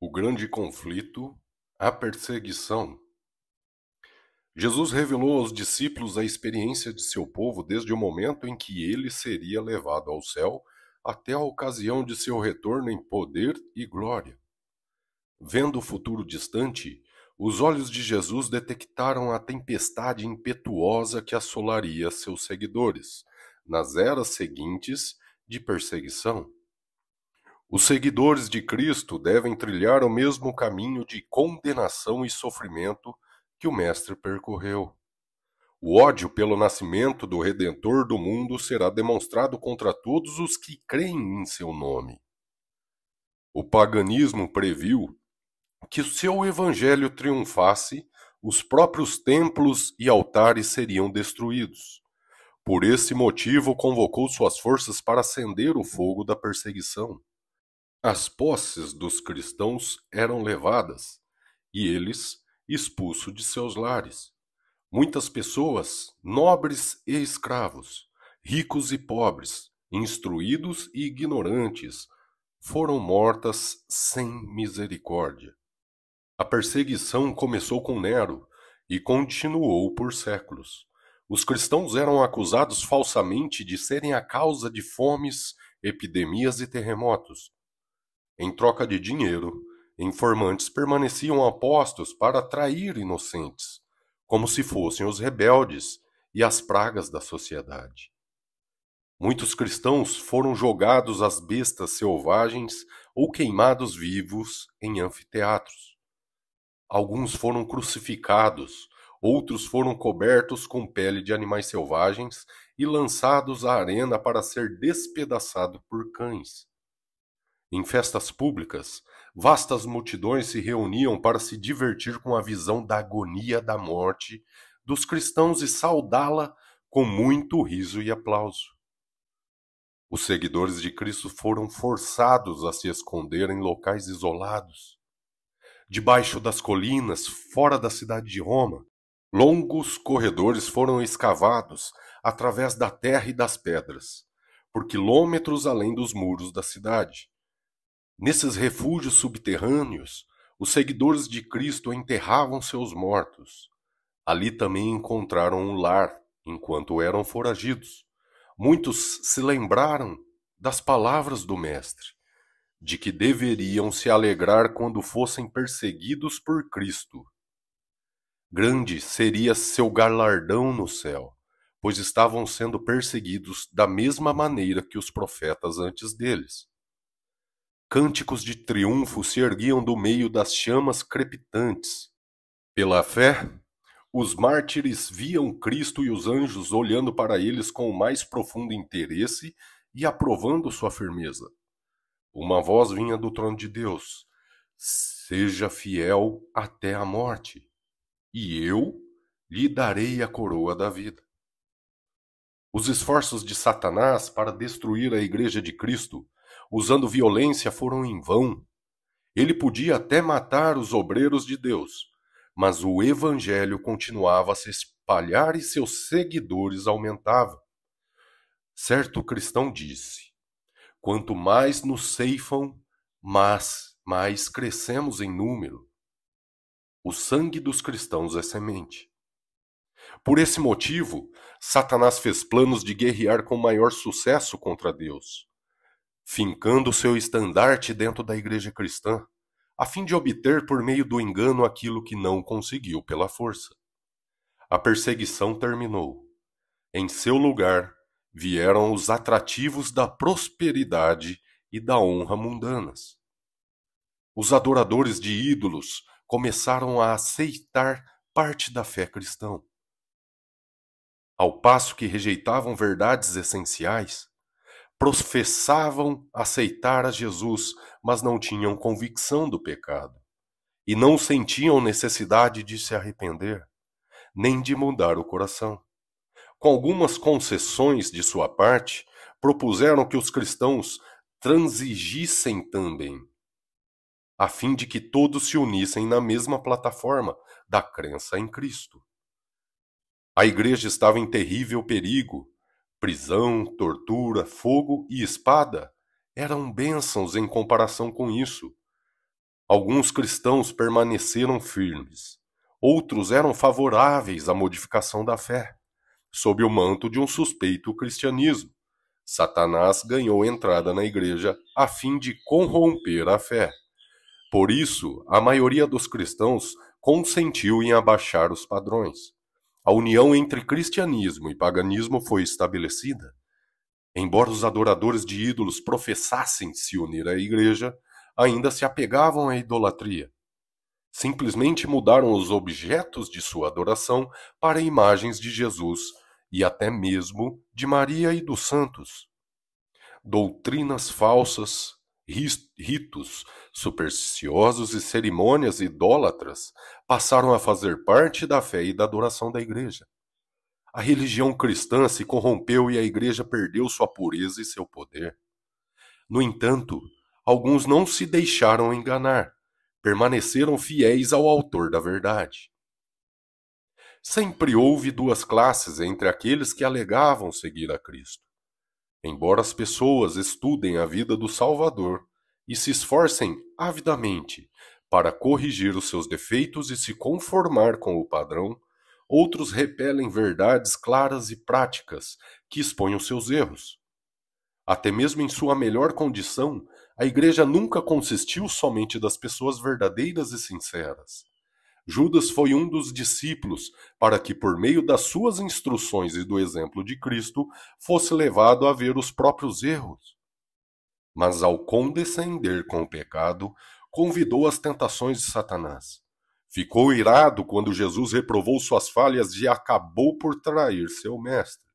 O grande conflito, a perseguição. Jesus revelou aos discípulos a experiência de seu povo desde o momento em que ele seria levado ao céu até a ocasião de seu retorno em poder e glória. Vendo o futuro distante, os olhos de Jesus detectaram a tempestade impetuosa que assolaria seus seguidores, nas eras seguintes de perseguição. Os seguidores de Cristo devem trilhar o mesmo caminho de condenação e sofrimento que o Mestre percorreu. O ódio pelo nascimento do Redentor do mundo será demonstrado contra todos os que creem em seu nome. O paganismo previu que, se o evangelho triunfasse, os próprios templos e altares seriam destruídos. Por esse motivo, convocou suas forças para acender o fogo da perseguição. As posses dos cristãos eram levadas, e eles expulsos de seus lares. Muitas pessoas, nobres e escravos, ricos e pobres, instruídos e ignorantes, foram mortas sem misericórdia. A perseguição começou com Nero e continuou por séculos. Os cristãos eram acusados falsamente de serem a causa de fomes, epidemias e terremotos. Em troca de dinheiro, informantes permaneciam a postos para atrair inocentes, como se fossem os rebeldes e as pragas da sociedade. Muitos cristãos foram jogados às bestas selvagens ou queimados vivos em anfiteatros. Alguns foram crucificados, outros foram cobertos com pele de animais selvagens e lançados à arena para ser despedaçado por cães. Em festas públicas, vastas multidões se reuniam para se divertir com a visão da agonia da morte dos cristãos e saudá-la com muito riso e aplauso. Os seguidores de Cristo foram forçados a se esconder em locais isolados. Debaixo das colinas, fora da cidade de Roma, longos corredores foram escavados através da terra e das pedras, por quilômetros além dos muros da cidade. Nesses refúgios subterrâneos, os seguidores de Cristo enterravam seus mortos. Ali também encontraram um lar, enquanto eram foragidos. Muitos se lembraram das palavras do Mestre, de que deveriam se alegrar quando fossem perseguidos por Cristo. Grande seria seu galardão no céu, pois estavam sendo perseguidos da mesma maneira que os profetas antes deles. Cânticos de triunfo se erguiam do meio das chamas crepitantes. Pela fé, os mártires viam Cristo e os anjos olhando para eles com o mais profundo interesse e aprovando sua firmeza. Uma voz vinha do trono de Deus: seja fiel até a morte, e eu lhe darei a coroa da vida. Os esforços de Satanás para destruir a Igreja de Cristo, usando violência, foram em vão. Ele podia até matar os obreiros de Deus, mas o Evangelho continuava a se espalhar e seus seguidores aumentavam. Certo cristão disse: quanto mais nos ceifam, mais crescemos em número. O sangue dos cristãos é semente. Por esse motivo, Satanás fez planos de guerrear com maior sucesso contra Deus, fincando seu estandarte dentro da igreja cristã, a fim de obter por meio do engano aquilo que não conseguiu pela força. A perseguição terminou. Em seu lugar, vieram os atrativos da prosperidade e da honra mundanas. Os adoradores de ídolos começaram a aceitar parte da fé cristã. Ao passo que rejeitavam verdades essenciais, professavam aceitar a Jesus, mas não tinham convicção do pecado, e não sentiam necessidade de se arrepender, nem de mudar o coração. Com algumas concessões de sua parte, propuseram que os cristãos transigissem também, a fim de que todos se unissem na mesma plataforma da crença em Cristo. A igreja estava em terrível perigo. Prisão, tortura, fogo e espada eram bênçãos em comparação com isso. Alguns cristãos permaneceram firmes, outros eram favoráveis à modificação da fé, sob o manto de um suspeito cristianismo. Satanás ganhou entrada na igreja a fim de corromper a fé. Por isso, a maioria dos cristãos consentiu em abaixar os padrões. A união entre cristianismo e paganismo foi estabelecida. Embora os adoradores de ídolos professassem se unir à igreja, ainda se apegavam à idolatria. Simplesmente mudaram os objetos de sua adoração para imagens de Jesus e até mesmo de Maria e dos santos. Doutrinas falsas, ritos supersticiosos e cerimônias idólatras passaram a fazer parte da fé e da adoração da igreja. A religião cristã se corrompeu e a igreja perdeu sua pureza e seu poder. No entanto, alguns não se deixaram enganar, permaneceram fiéis ao autor da verdade. Sempre houve duas classes entre aqueles que alegavam seguir a Cristo. Embora as pessoas estudem a vida do Salvador e se esforcem avidamente para corrigir os seus defeitos e se conformar com o padrão, outros repelem verdades claras e práticas que expõem os seus erros. Até mesmo em sua melhor condição, a igreja nunca consistiu somente das pessoas verdadeiras e sinceras. Judas foi um dos discípulos para que, por meio das suas instruções e do exemplo de Cristo, fosse levado a ver os próprios erros. Mas ao condescender com o pecado, convidou as tentações de Satanás. Ficou irado quando Jesus reprovou suas falhas e acabou por trair seu mestre.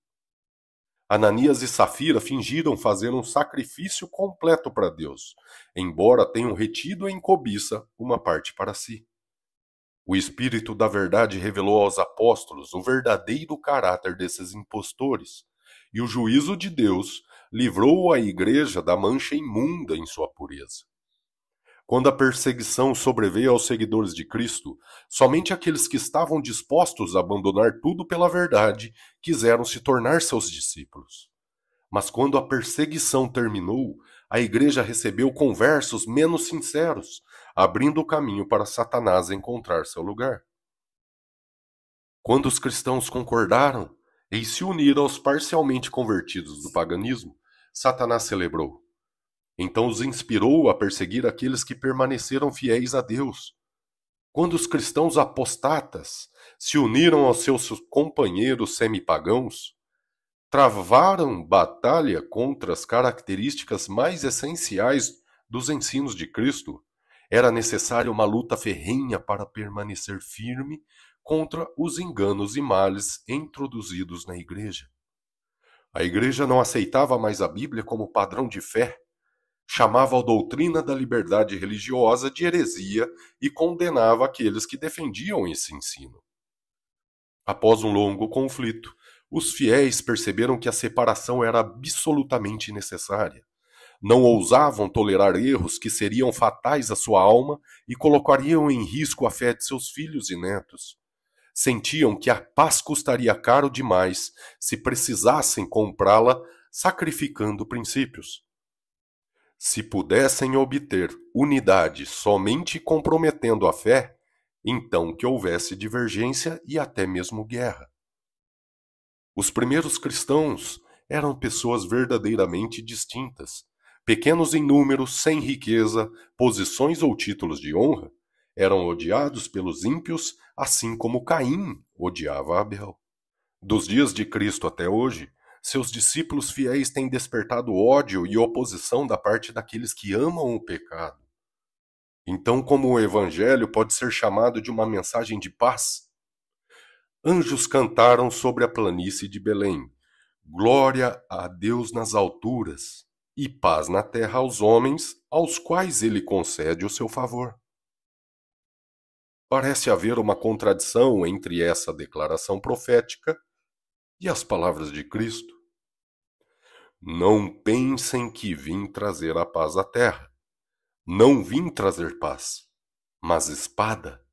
Ananias e Safira fingiram fazer um sacrifício completo para Deus, embora tenham retido em cobiça uma parte para si. O Espírito da Verdade revelou aos apóstolos o verdadeiro caráter desses impostores, e o juízo de Deus livrou a igreja da mancha imunda em sua pureza. Quando a perseguição sobreveio aos seguidores de Cristo, somente aqueles que estavam dispostos a abandonar tudo pela verdade quiseram se tornar seus discípulos. Mas quando a perseguição terminou, a igreja recebeu conversos menos sinceros, abrindo o caminho para Satanás encontrar seu lugar. Quando os cristãos concordaram em se unir aos parcialmente convertidos do paganismo, Satanás celebrou. Então os inspirou a perseguir aqueles que permaneceram fiéis a Deus. Quando os cristãos apostatas se uniram aos seus companheiros semipagãos, travaram batalha contra as características mais essenciais dos ensinos de Cristo. Era necessária uma luta ferrenha para permanecer firme contra os enganos e males introduzidos na igreja. A igreja não aceitava mais a Bíblia como padrão de fé, chamava a doutrina da liberdade religiosa de heresia e condenava aqueles que defendiam esse ensino. Após um longo conflito, os fiéis perceberam que a separação era absolutamente necessária. Não ousavam tolerar erros que seriam fatais à sua alma e colocariam em risco a fé de seus filhos e netos. Sentiam que a paz custaria caro demais se precisassem comprá-la sacrificando princípios. Se pudessem obter unidade somente comprometendo a fé, então que houvesse divergência e até mesmo guerra. Os primeiros cristãos eram pessoas verdadeiramente distintas. Pequenos em número, sem riqueza, posições ou títulos de honra, eram odiados pelos ímpios, assim como Caim odiava Abel. Dos dias de Cristo até hoje, seus discípulos fiéis têm despertado ódio e oposição da parte daqueles que amam o pecado. Então, como o Evangelho pode ser chamado de uma mensagem de paz? Anjos cantaram sobre a planície de Belém. Glória a Deus nas alturas e paz na terra aos homens, aos quais ele concede o seu favor. Parece haver uma contradição entre essa declaração profética e as palavras de Cristo. Não pensem que vim trazer a paz à terra. Não vim trazer paz, mas espada.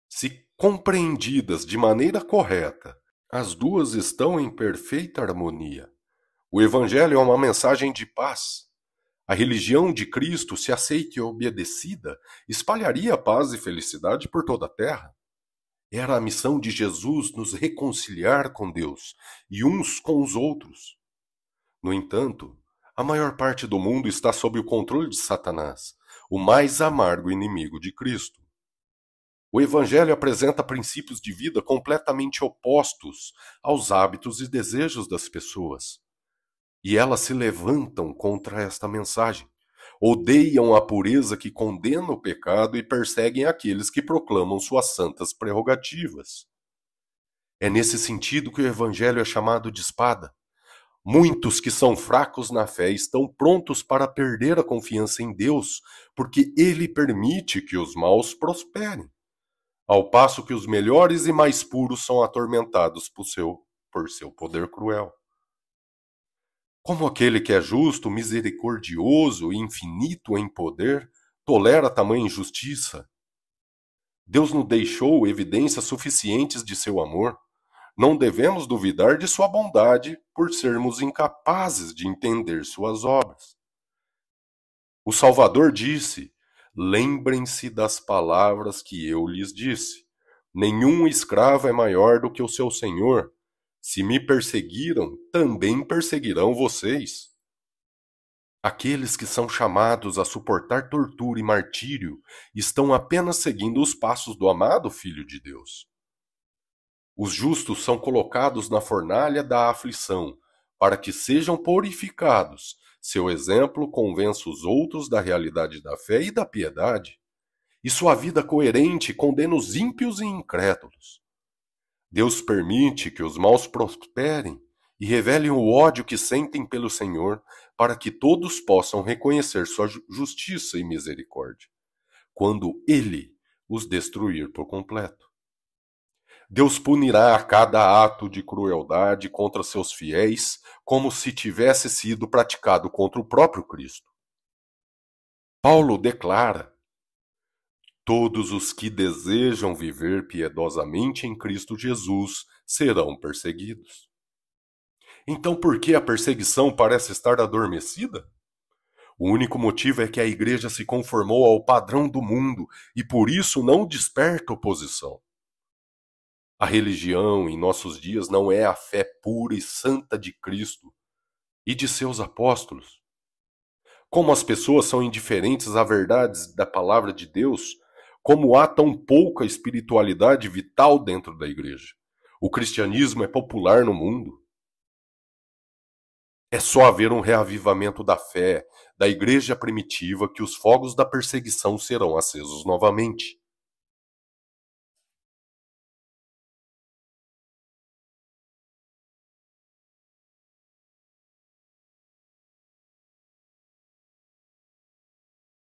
Se compreendidas de maneira correta, as duas estão em perfeita harmonia. O Evangelho é uma mensagem de paz. A religião de Cristo, se aceita e obedecida, espalharia paz e felicidade por toda a terra. Era a missão de Jesus nos reconciliar com Deus e uns com os outros. No entanto, a maior parte do mundo está sob o controle de Satanás, o mais amargo inimigo de Cristo. O Evangelho apresenta princípios de vida completamente opostos aos hábitos e desejos das pessoas. E elas se levantam contra esta mensagem. Odeiam a pureza que condena o pecado e perseguem aqueles que proclamam suas santas prerrogativas. É nesse sentido que o Evangelho é chamado de espada. Muitos que são fracos na fé estão prontos para perder a confiança em Deus, porque Ele permite que os maus prosperem, ao passo que os melhores e mais puros são atormentados por seu poder cruel. Como aquele que é justo, misericordioso e infinito em poder, tolera tamanha injustiça? Deus nos deixou evidências suficientes de seu amor. Não devemos duvidar de sua bondade por sermos incapazes de entender suas obras. O Salvador disse: lembrem-se das palavras que eu lhes disse. Nenhum escravo é maior do que o seu senhor. Se me perseguiram, também perseguirão vocês. Aqueles que são chamados a suportar tortura e martírio estão apenas seguindo os passos do amado Filho de Deus. Os justos são colocados na fornalha da aflição, para que sejam purificados. Seu exemplo convence os outros da realidade da fé e da piedade. E sua vida coerente condena os ímpios e incrédulos. Deus permite que os maus prosperem e revelem o ódio que sentem pelo Senhor, para que todos possam reconhecer sua justiça e misericórdia, quando Ele os destruir por completo. Deus punirá a cada ato de crueldade contra seus fiéis, como se tivesse sido praticado contra o próprio Cristo. Paulo declara: todos os que desejam viver piedosamente em Cristo Jesus serão perseguidos. Então, por que a perseguição parece estar adormecida? O único motivo é que a igreja se conformou ao padrão do mundo e por isso não desperta oposição. A religião em nossos dias não é a fé pura e santa de Cristo e de seus apóstolos. Como as pessoas são indiferentes às verdades da palavra de Deus, como há tão pouca espiritualidade vital dentro da igreja. O cristianismo é popular no mundo. É só haver um reavivamento da fé, da igreja primitiva, que os fogos da perseguição serão acesos novamente.